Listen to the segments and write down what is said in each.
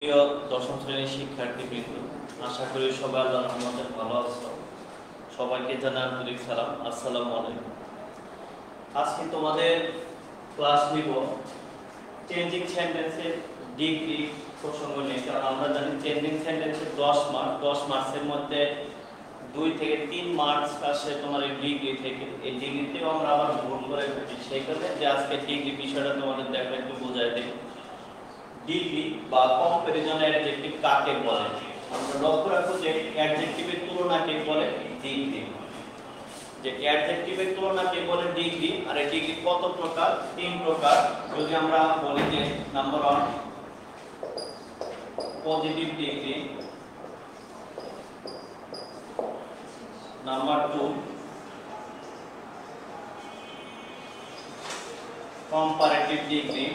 প্রিয় দশম শ্রেণীর শিক্ষার্থীবৃন্দ, আশা করি সবাই আল্লাহর রহমতে ভালো আছো। সবাইকে জানাই আন্তরিক সালাম, আসসালামু আলাইকুম। আজকে তোমাদের ক্লাস নিব চেঞ্জিং সেন্টেন্সের ডিগ্রি প্রসঙ্গ নিয়ে। কারণ আমরা জানি চেঞ্জিং সেন্টেন্সের 10 মার্কসের মধ্যে 2 থেকে 3 মার্কস আসে তোমার এই ডিগ্রি থেকে। এই ডিগ্রিতেও আমরা আবার ভুল করে ফেলি, সেই কারণে যে আজকে ডিগ্রি বিষয়টা তোমাদের দেখো একটু বোঝাই দেব। ডিগ্রি বা কম্পারিজন অ্যাডজেক্টিভ কাকে বলে? আমরা লক্ষ্য রাখো যে অ্যাডজেক্টিভের তুলনাকে বলে ডিগ্রি। যে অ্যাডজেক্টিভের তুলনাকে বলে ডিগ্রি। আর এই ডিগ্রি কত প্রকার? 3 প্রকার। যদি আমরা বলি যে number 1 positive degree, number 2 comparative degree,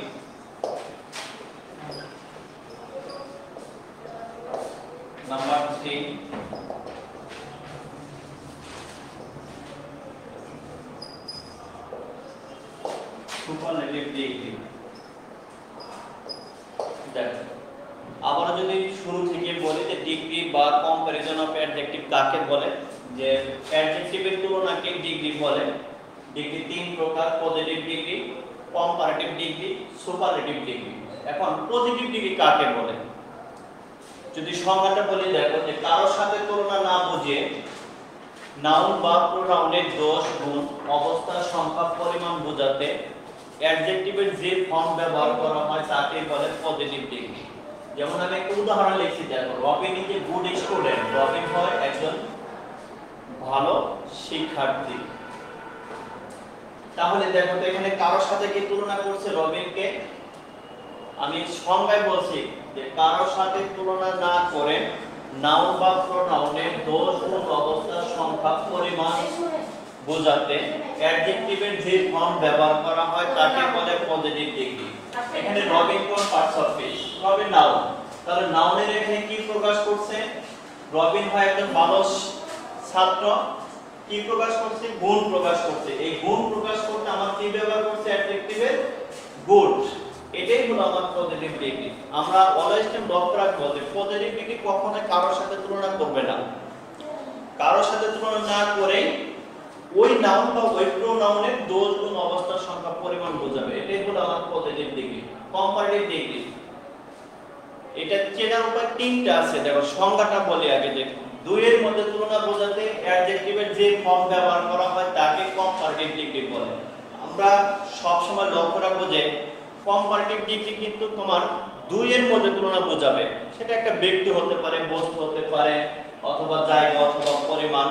number 3 superlative degree. দেখো, আবার যদি শুরু থেকে বলি যে ডিগ্রি বা কম্পারিজন অফ অ্যাডজেক্টিভ কাকে বলে, যে অ্যাডজেক্টিভের তুলনাকে ডিগ্রি বলে। ডিগ্রি 3 প্রকার: positive degree, comparative degree, superlative degree. এখন পজিটিভ ডিগ্রি কাকে বলে? যদি সংজ্ঞাটা বলি, দেখো যে কারোর সাথে তুলনা না বুঝিয়ে নাউন বা প্রোনাউনের দোষ, গুণ, অবস্থা, সংখ্যা, পরিমাণ বোঝাতে অ্যাডজেক্টিভের যে ফর্ম ব্যবহার করা হয় তাকে বলে পজিটিভ ডিগ্রি। যেমন আমি একটা উদাহরণ লিখছি, দেখো Robin is a good student. Robin হয় একজন ভালো শিক্ষার্থী। তাহলে দেখো তো এখানে কারোর সাথে কি তুলনা করছে? রবিনকে। আমি সংজ্ঞায় বলছি যে কারোর সাথে তুলনা না করে নাউন বা প্রোনাউনের দোষ, গুণ, অবস্থা, সংখ্যা, পরিমাণ বোঝাতে অ্যাডজেক্টিভের যে ফর্ম ব্যবহার করা হয় তাকে বলে পজিটিভ ডিগ্রি। এখানে রবিন কোন parts of speech? Robin noun. তাহলে নাউনের এখানে কি প্রকাশ করছে? রবিন হয় একজন ভালো ছাত্র। কি প্রকাশ করছে? গুণ প্রকাশ করছে। এই গুণ প্রকাশ করতে আমার কি ব্যবহার করছে? অ্যাডজেক্টিভের গুড। এটাই হলো আমার পজিটিভ ডিগ্রি। আমরা অলওয়েজ টাইম লক্ষ্য রাখবো যে পজিটিভ ডিগ্রি কখনোই কারোর সাথে তুলনা করবে না। কারোর সাথে তুলনা না করে ওই নাউন বা ওই প্রোনাউনের দোষ, গুণ, অবস্থা, সংখ্যা, পরিমাণ বোঝাবে। এটাই হলো আমার পজিটিভ ডিগ্রি। কম্পারেটিভ ডিগ্রি, এটা চেনার উপায় 3টা আছে। দেখো সংজ্ঞাটা বলি আগে, যে দুইয়ের মধ্যে তুলনা বোঝাতে অ্যাডজেক্টিভের যে ফর্ম ব্যবহার করা হয় তাকে কম্পারেটিভ ডিগ্রি বলে। আমরা সব সময় লক্ষ্য রাখবো যে কম্পারেটিভ ডিগ্রি কিন্তু তোমার দুইয়ের মধ্যে তুলনা বোঝাবে। সেটা একটা ব্যক্তি হতে পারে, বস্তু হতে পারে, অথবা জায়গা, অথবা পরিমাণ।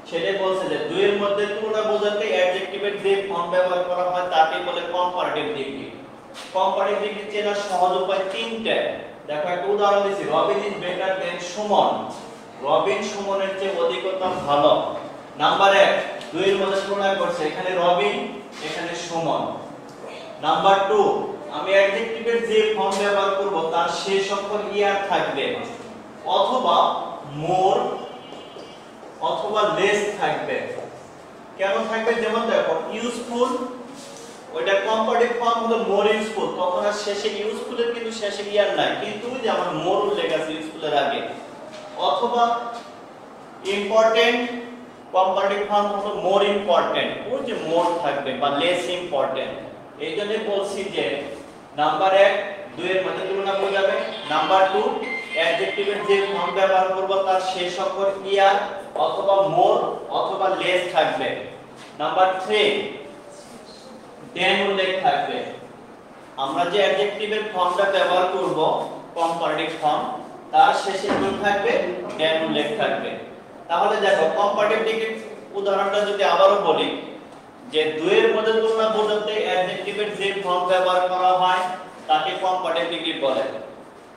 সেটাই বলছে যে দুইয়ের মধ্যে তুলনা বোঝাতে অ্যাডজেক্টিভের যে ফর্ম ব্যবহার করা হয় তাকে বলে কম্পারেটিভ ডিগ্রি। কম্পারেটিভ ডিগ্রি চেনার সহজ উপায় 3টা। দেখো একটা উদাহরণ দিছি, Robin is better than Sumon. Robin সুমনের চেয়ে অধিকতর ভালো। নাম্বার 1 দুইয়ের মধ্যে তুলনা করছে, এখানে রবিন, এখানে সুমন। নাম্বার 2 আমি অ্যাডজেক্টিভের যে ফর্ম ব্যবহার করব তার শেষ অক্ষর ইয়ার থাকবে, অথবা মোর অথবা লেস থাকবে। কেন থাকবে? যেমন দেখো ইউজফুল, ওইটা কম্পারেটিভ ফর্ম হলো মোর ইউজফুল, তখন আর শেষে ইউজফুলের কিন্তু শেষে ইয়ার নাই, কিন্তু যে আমার মোর উল্লেখ আছে ইউজফুলের আগে। অথবা ইম্পর্টেন্ট, কম্পারেটিভ ফর্ম হলো মোর ইম্পর্টেন্ট, ওই যে মোর থাকবে, বা লেস ইম্পর্টেন্ট। এই জন্য বলছি যে নাম্বার 1 দুইয়ের মধ্যে তুলনা বোঝাবে। নাম্বার 2 অ্যাডজেক্টিভের যে ফর্ম ব্যবহার করব তার শেষ অক্ষর ইয়ার, অথবা মোর, অথবা লেস থাকবে। নাম্বার 3 দেন উল্লেখ থাকবে। আমরা যে অ্যাডজেক্টিভের ফর্মটা ব্যবহার করব কম্পারেটিভ ফর্ম, তার শেষে কি থাকবে? দেন উল্লেখ থাকবে। তাহলে দেখো কম্পারেটিভ ডিগ্রির উদাহরণটা যদি আবারো বলি, যে দুইয়ের মধ্যে তুলনা বোঝাতে অ্যাডজেক্টিভের যে ফর্ম ব্যবহার করা হয় তাকে কম্পারেটিভ ডিগ্রি বলে।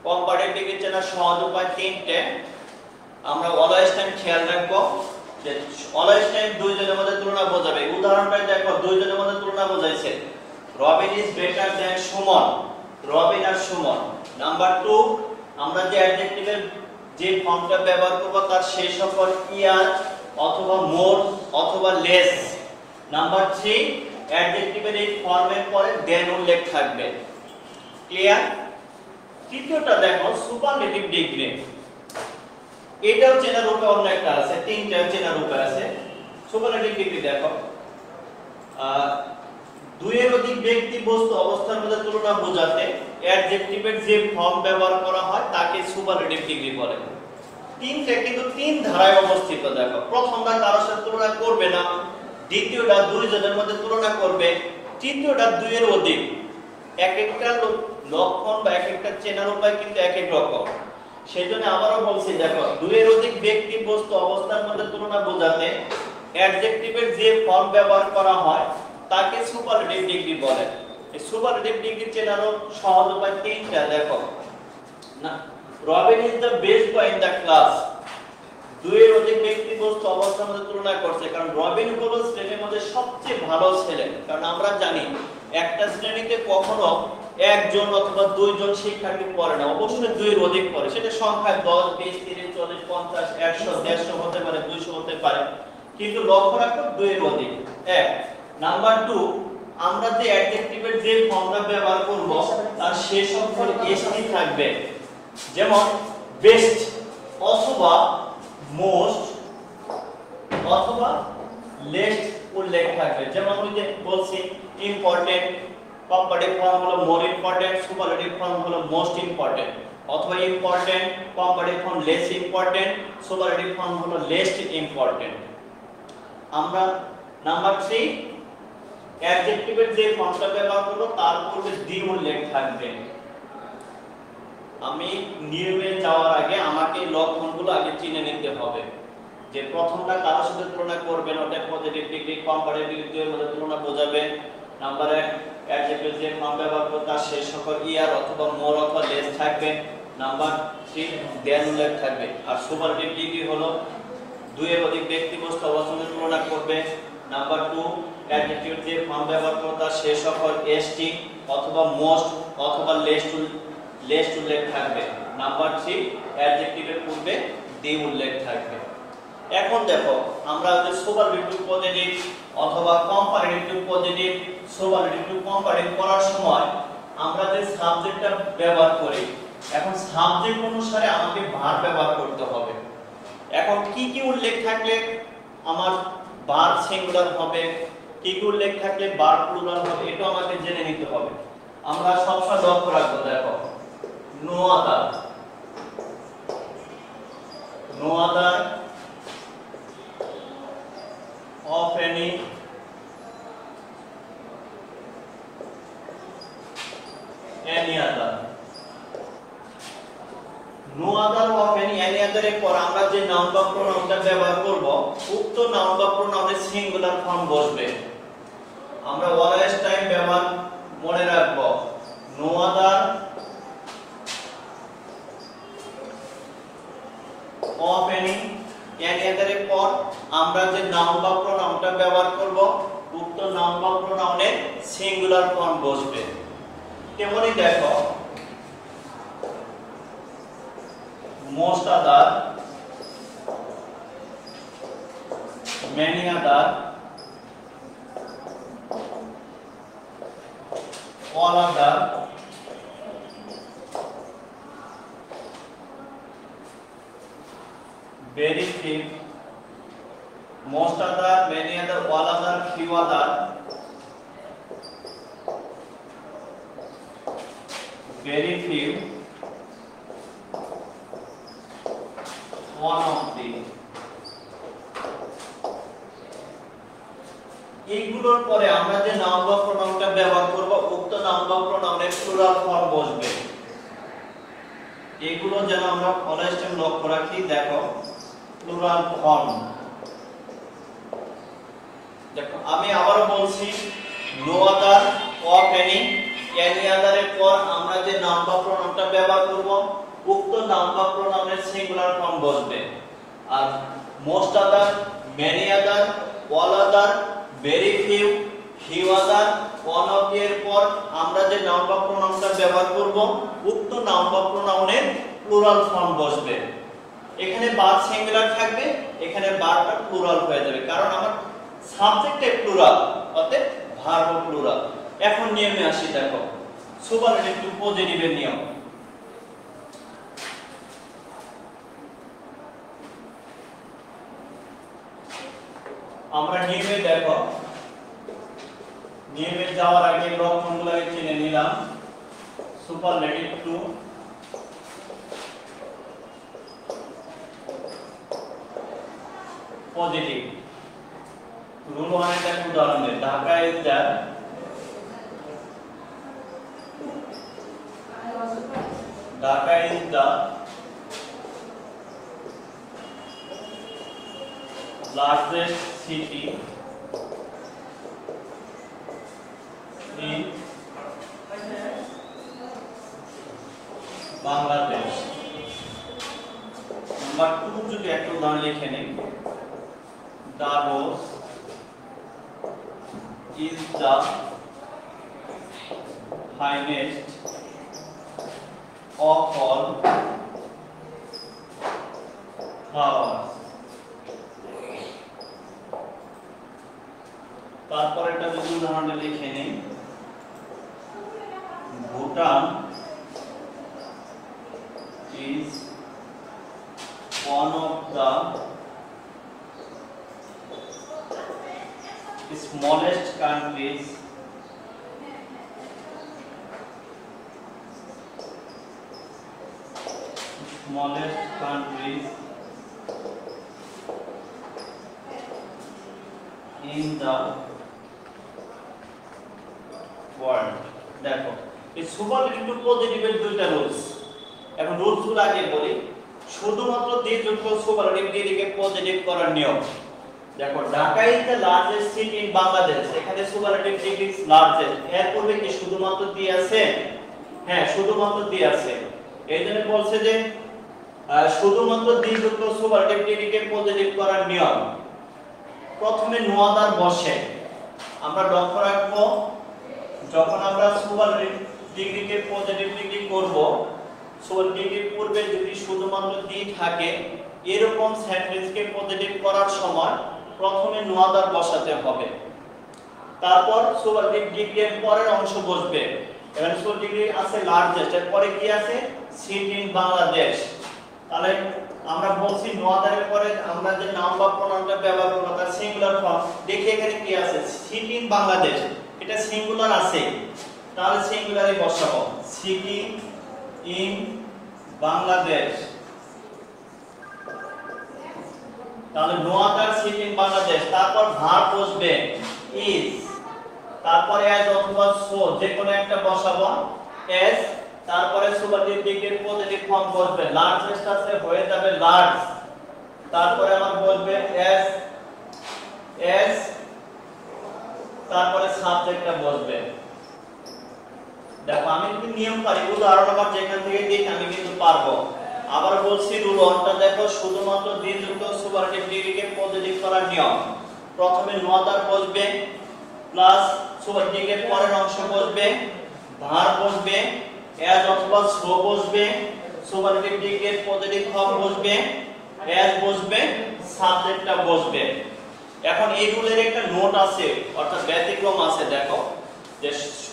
কম্পারেটিভ ডিগ্রি চেনার সহজ উপায় 3টে। আমরা অলওয়েজ টাইম খেয়াল রাখবো যে অলওয়েজ টাইম দুইজনের মধ্যে তুলনা বোঝাবে। উদাহরণটা দেখো, দুইজনের মধ্যে তুলনা বোঝাইছে, Robin is better than Sumon, Robin আর সুমন। নাম্বার 2 আমরা যে অ্যাডজেক্টিভের যে ফর্মটা ব্যবহার করব তার শেষ অক্ষর ইয়ার, অথবা মোর, অথবা লেস। নাম্বার 3 অ্যাডজেক্টিভের এই ফর্মের পরে দেন উল্লেখ থাকবে। ক্লিয়ার? তৃতীয়টা দেখো সুপারলেটিভ ডিগ্রি। এটাও চেনার উপায় অন্য একটা আছে, তিনটা চেনার উপায় আছে। সুপারলেটিভ ডিগ্রি দেখো, দুইয়ের অধিক ব্যক্তি বস্তু অবস্থার মধ্যে তুলনা বোঝাতে অ্যাডজেক্টিভের যে ফর্ম ব্যবহার করা হয় তাকে সুপারলেটিভ ডিগ্রি বলে। তিনটা কিন্তু তিন ধারায় অবস্থিত দেখো। প্রথমটা কারোর সাথে তুলনা করবে না, দ্বিতীয়টা দুইজনের মধ্যে তুলনা করবে, তৃতীয়টা দুইয়ের অধিক। এক একটা লক্ষণ বা এক একটা চেনার উপায় কিন্তু এক এক রকম। সেজন্য আবারও বলছি দেখো, দুইয়ের অধিক ব্যক্তি বস্তু অবস্থার মধ্যে তুলনা বোঝাতে অ্যাডজেক্টিভের যে ফর্ম ব্যবহার করা হয় তাকে সুপারলেটিভ ডিগ্রি বলে। এই সুপারলেটিভ ডিগ্রি চেনারও সহজ উপায় তিনটা দেখো না। Robin is the best boy in the class. দুইয়ের অধিক ব্যক্তি বস্তু অবস্থার মধ্যে তুলনা করছে, কারণ রবিন হলো শ্রেণীর মধ্যে সবচেয়ে ভালো ছেলে। কারণ আমরা জানি একটা শ্রেণীতে কখনো একজন অথবা দুইজন শিক্ষার্থী পড়ে না, অবশ্যই দুইয়ের অধিক পড়ে। সেটা সংখ্যায় 10, 20, 30, 40, 50, 100, 150 হতে পারে, 200 হতে পারে, কিন্তু লক্ষ্য রাখো দুইয়ের অধিক। এক নাম্বার 2, আমরা যে অ্যাডজেক্টিভের যে ফর্মটা ব্যবহার করব তার শেষ অক্ষর এসটি থাকবে। যেমন বেস্ট অথবা মোস্ট অথবা লেস্ট উল্লেখ থাকবে। যেমন ওই যে বলছি ইম্পর্টেন্ট, কম্পারেটিভ ফর্ম হলো মোর ইম্পর্টেন্ট, সুপারলেটিভ ফর্ম হলো মোস্ট ইম্পর্টেন্ট। অথবা important, comparative form less important, superlative form হলো লেস্ট ইম্পর্টেন্ট। আমরা নাম্বার 3, অ্যাডজেক্টিভের যে ফর্মটা ব্যবহার করব তার পূর্বে দি উল্লেখ থাকবে। আমি নিয়মে যাওয়ার আগে আমাকে লক্ষণগুলো আগে চিনে নিতে হবে। যে প্রথমটা কারোর সাথে তুলনা করবেন, ওটা পজিটিভ ডিগ্রি, কম্পারেটিভ ডিগ্রির মধ্যে তুলনা বোঝাবে। নাম্বার 1, অ্যাডজেক্টিভ যে ফর্ম ব্যবহার করব তার শেষ অক্ষর ইয়ার অথবা মোর অথবা লেস থাকবে। নাম্বার 3, দেন উল্লেখ থাকবে। আর সুপারলেটিভ ডিগ্রি হলো দুইয়ের অধিক ব্যক্তি বস্তু অবস্থানের তুলনা করবে। নাম্বার 2, অ্যাডজেক্টিভ যে ফর্ম ব্যবহার করব তার শেষ অক্ষর এসটি অথবা মোস্ট অথবা লেস্ট উল্লেখ থাকবে। নাম্বার 3, অ্যাডজেক্টিভের পূর্বে দি উল্লেখ থাকবে। এখন দেখো, আমরা যে সুপারলেটিভ পজিটিভ অথবা কম্পারেটিভ পজিটিভ, সুপারলেটিভ কম্পারেটিভ করার সময় আমরা যে সাবজেক্টটা ব্যবহার করি, এখন সাবজেক্ট অনুসারে আমাকে ভার্ব ব্যবহার করতে হবে। এখন কি কি উল্লেখ থাকলে আমার ভার্ব সিঙ্গুলার হবে, কি কি উল্লেখ থাকলে ভার্ব প্লুরাল হবে, এটা আমাকে জেনে নিতে হবে। আমরা সবসময় লক্ষ্য রাখবো। দেখো, no other, no other of any other, no other of any other এর পর আমরা যে নাউন বা প্রোনাউনটা ব্যবহার করব, উক্ত নাউন বা প্রোনাউনের সিঙ্গুলার ফর্ম বসবে। আমরা অলওয়েজ টাইম ব্যবহার মনে রাখব, no other of any other এর পর আমরা যে নাউন বা প্রোনাউনটা ব্যবহার করব, উক্ত নাউন বা প্রোনাউনের সিঙ্গুলার ফর্ম বসবে। তেমনি দেখো, most other, many other, all other, very few, most other, many other, all other, few other, very few, one of the। এইগুলোর পরে আমরা যে নাউন বা প্রোনাউনটা ব্যবহার করব, উক্ত নাউন বা প্রোনাউনের প্লুরাল ফর্ম বসবে। এগুলো যেন আমরা অলওয়েজ টাইম লক্ষ্য রাখি। দেখো, প্লুরাল ফর্ম। দেখো, আমি আবারো বলছি, no other of any other এর পর আমরা যে নাউন বা প্রোনাউনটা ব্যবহার করব, উক্ত নাউন বা প্রোনাউনের সিঙ্গুলার ফর্ম বসবে। আর most other, many other, all other, very few, few other, one of এর পর আমরা যে নাউন বা প্রোনাউনটা ব্যবহার করব, উক্ত নাউন বা প্রোনাউনের প্লুরাল ফর্ম বসবে। এখানে ভার্ব সিঙ্গুলার থাকবে, এখানে ভার্বটা প্লুরাল হয়ে যাবে, কারণ আমার সাবজেক্টে প্লুরাল, অতএব ভার্বও প্লুরাল। এখন নিয়মে আসি। দেখো, সুপারলেটিভ পজিটিভের নিয়ম। আমরা নিয়মে দেখো, নিয়মে যাওয়ার আগে লক্ষণগুলোকে চিনে নিলাম। Superlative two, positive. রুল 1 এর একটা উদাহরণ দেই। Dhaka is the, Dhaka is the largest city in Bangladesh. Number 2 যদি একটা উদাহরণ লিখে নেই, Davos is the finest of all flowers. তারপর এটা যদি উদাহরণে লিখে নেই, Bhutan is one of the smallest countries in the world. দেখো এই সুপারলেটিভ টু পজিটিভের দুইটা রুলস। এখন রুলসগুলো আগে বলি। শুধুমাত্র দ্বিযুক্ত সুপারলেটিভ দিয়ে পজিটিভ করার নিয়ম। দেখো Dhaka is the largest city in Bangladesh, এখানে সুপারলেটিভ ডিগ্রি লার্জেস্ট, এর পূর্বে কি শুধুমাত্র দিয়ে আছে? হ্যাঁ, শুধুমাত্র দিয়ে আছে। এইজন্য বলছে যে শুধুমাত্র দ্বিযুক্ত সুপারলেটিভ ডিগ্রিকে পজিটিভ করার নিয়ম। প্রথমে নো আদার বসে। আমরা লক্ষ্য রাখবো, যখন আমরা সুপারলেটিভ ডিগ্রিকে পজিটিভ ডিগ্রি করব, সুপারলেটিভ ডিগ্রির পূর্বে যদি শুধুমাত্র দি থাকে, এরকম সেন্টেন্সকে পজিটিভ করার সময় প্রথমে নো আদার বসাতে হবে। তারপর সুপারলেটিভ ডিগ্রির পরের অংশ বসবে। এখানে সুপারলেটিভ ডিগ্রি আছে লার্জেস্ট, এর পরে কি আছে? City in Bangladesh. তাহলে আমরা বলছি নো আদারের পরে আমরা যে নাউন বা প্রোনাউনটা ব্যবহার করব তার সিঙ্গুলার ফর্ম। দেখি এখানে কি আছে? সিটি ইন বাংলাদেশ, এটা সিঙ্গুলার আছে, তাহলে সিঙ্গুলারে বসাবো, সিটি ইন বাংলাদেশ। তাহলে no other city in Bangladesh. তারপর ভার্ব বসবে ইজ, তারপরে অ্যাজ অথবা সো যে কোনো একটা বসাবো, অ্যাজ, তারপরে সুপারলেটিভ ডিগ্রির পজিটিভ ফর্ম বসবে। লার্জেস্ট আছে, হয়ে যাবে লার্জ, তারপরে আমার বসবে অ্যাজ, তারপরে সাবজেক্টটা বসবে। দেখো আমি কিন্তু নিয়ম পারি, উদাহরণ আমার যেখান থেকে দিই আমি কিন্তু পারবো। আবার বলছি রুল 1টা দেখো, শুধুমাত্র দ্বিযুক্ত সুপারলেটিভ ডিগ্রিকে পজিটিভ করার নিয়ম। প্রথমে নো আদার বসবে, প্লাস সুপারলেটিভ ডিগ্রির পরের অংশ বসবে, ভার্ব বসবে, অ্যাজ অথবা সো বসবে, সুপারলেটিভ ডিগ্রির পজিটিভ ফর্ম বসবে, অ্যাজ বসবে, সাবজেক্টটা বসবে। এখন এই রুলের একটা নোট আছে, অর্থাৎ ব্যতিক্রম আছে। দেখো যে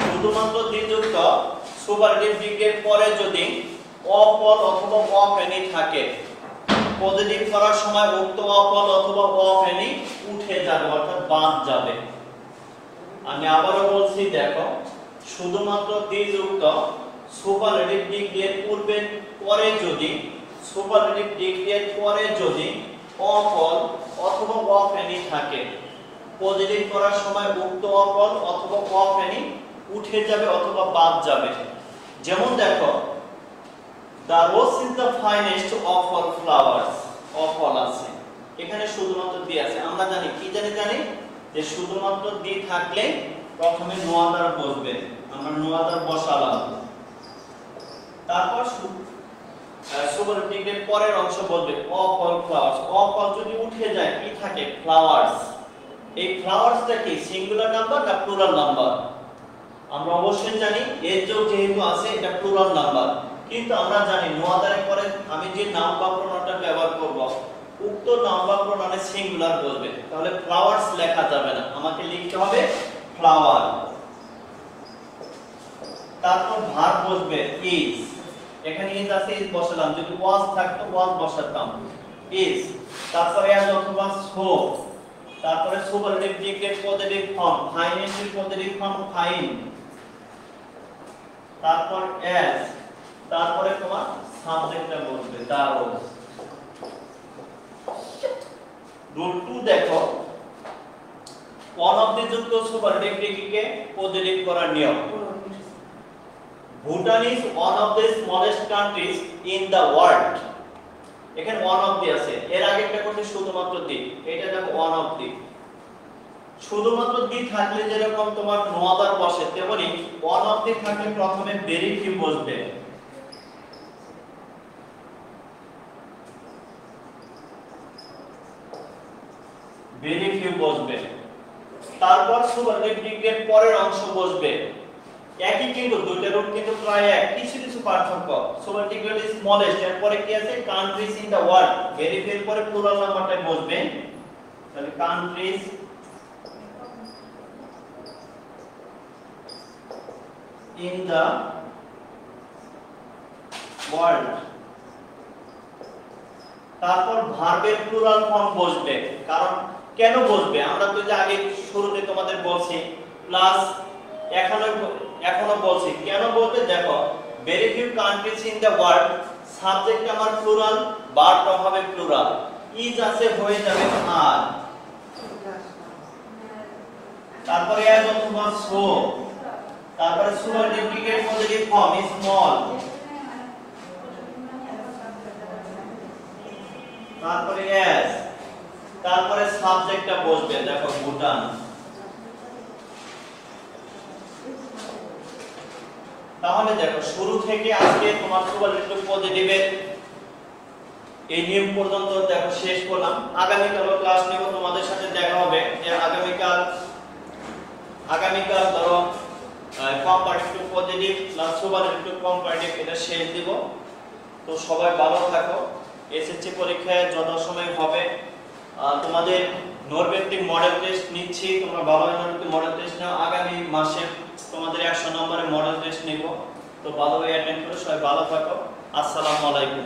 শুধুমাত্র দ্বিযুক্ত সুপারলেটিভ ডিগ্রির পরে যদি অফল অথবা অফ এনি থাকে, পজিটিভ করার সময় উক্ত অফল অথবা অফ এনি উঠে যাবে, অর্থাৎ বাদ যাবে। আমি আবারও বলছি, দেখো শুধুমাত্র দ্বিযুক্ত সুপারলেটিভ ডিগ্রির পূর্বে পরে যদি সুপারলেটিভ ডিগ্রির পরে যদি অফল অথবা অফ এনি থাকে, পজিটিভ করার সময় উক্ত অফল অথবা অফ এনি উঠে যাবে অথবা বাদ যাবে। যেমন দেখো the rose is the finest of all flowers, of all আছে, এখানে শুধুমাত্র দি আছে। আমরা জানি কি জানি যে শুধুমাত্র দি থাকলে প্রথমে নো আদার বসবে, আমরা নো আদার বসালাম। তারপর সুপারলেটিভ ডিগ্রির পরের অংশ বলবে of all flowers. Of all যদি উঠে যায় কি থাকে? ফ্লাওয়ার্স। এই ফ্লাওয়ার্সটা কি সিঙ্গুলার নাম্বার না প্লুরাল নাম্বার? আমরা অবশ্যই জানি এর যোগ যেহেতু আছে এটা প্লুরাল নাম্বার, কিন্তু আমরা জানি নো আদারের পরে আমি যে নাউন বা প্রোনাউনটা ব্যবহার করব, উক্ত নাউন বা প্রোনাউনে সিঙ্গুলার বলবে, তাহলে ফ্লাওয়ার্স লেখা যাবে না, আমাকে লিখতে হবে ফ্লাওয়ার। তারপর ভার্ব বসবে ইজ, এখানে ইজ আছে, ইজ বসালাম, যদি ওয়াজ থাকতো ওয়াজ বসাতাম, ইজ। তারপরে অ্যাজ অথবা সো, তারপরে সুপারলেটিভের positive form, financial positive form fine, তারপর এস, তারপরে তোমার সাবজেক্টটা বলবে দারোজ। রুল 2 দেখো, অনবধি যুক্ত সুপারলেটিভকে পজিটিভ করার নিয়ম। Bhutan is one of the smallest countries in the world. এখানে ওয়ান অফ দি আছে, এর আগে একটা করতে শুধুমাত্র দি, এটা দেখো ওয়ান অফ দি। শুধুমাত্র দি থাকলে যেরকম তোমার নো আদার বসে, তেমনি ওয়ান অফ দি থাকলে প্রথমে ভেরি ফিউ বসবে। ভেরি ফিউ বসবে, তারপর সুপারলেটিভের পরের অংশ বসবে। একই কিন্তু দুইটা রূপ কিন্তু প্রায় এক, কিছু কিছু পার্থক্য। সুপারলেটিভ ইজ স্মলেস্ট, এর পরে কি আছে countries in the world, very few এর পরে প্লুরাল নাম্বারটা বসবে। তাহলে কান্ট্রিজ ইন দা ওয়ার্ল্ড, তারপর ভার্বের প্লুরাল ফর্ম বসবে। কারণ কেন বসবে, আমরা তো যে আগে শুরুতে তোমাদের বলছি, প্লাস এখনো বলছি কেন বলতে। দেখো very few countries in the world, subject আমার প্লুরাল, ভার্বটা হবে প্লুরাল, ইজ আছে হয়ে যাবে আর, তারপরে অ্যাজ অথবা সো, তারপরে সুপারলেটিভের পজিটিভ ফর্ম স্মল, তারপরে এস, তারপরে সাবজেক্টটা বসবে। দেখো ভুটান। তাহলে দেখো শুরু থেকে আজকে তোমার সুপারলেটিভ পজিটিভের এই নিয়ম পর্যন্ত দেখো শেষ করলাম। আগামীকাল ক্লাস নেব, তোমাদের সাথে দেখা হবে যে আগামীকাল ধরো comparative positive plus superlative comparative এটা শেষ দিব। তো সবাই ভালো থাকো। এসএসসি পরীক্ষায় যথাসময় হবে। তোমাদের নরবেন্টিক মডেল টেস্ট নিচ্ছি, তোমরা ভালোভাবে নরবেন্টিক মডেল টেস্ট নাও। আগামী মাসে তোমাদের 100 নম্বরের মডেল টেস্ট নিব। তো ভালোভাবে অ্যাটেন্ড করো, সবাই ভালো থাকো। আসসালামু আলাইকুম।